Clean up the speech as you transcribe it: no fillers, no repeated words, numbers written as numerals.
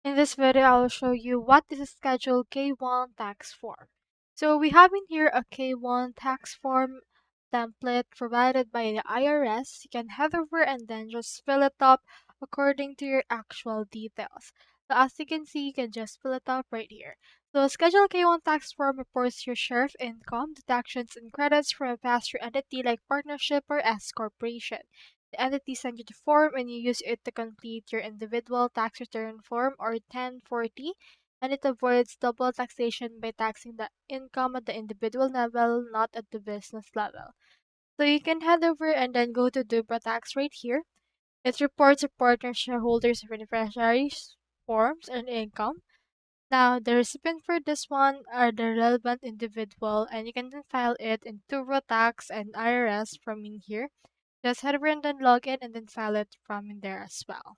In this video, I'll show you what is a Schedule K-1 tax form. So we have in here a K-1 tax form template provided by the IRS. You can head over and then just fill it up according to your actual details. So as you can see, you can just fill it up right here. So Schedule K-1 tax form reports your share of income, deductions, and credits from a pass-through entity like partnership or S corporation. The entity sends you the form and you use it to complete your individual tax return form or 1040, and it avoids double taxation by taxing the income at the individual level, not at the business level. So you can head over and then go to Dubra Tax right here. It reports your partner shareholders, beneficiaries, forms, and income. Now, the recipient for this one are the relevant individual, and you can then file it in TurboTax and IRS from in here. Just head over and then log in and then file it from in there as well.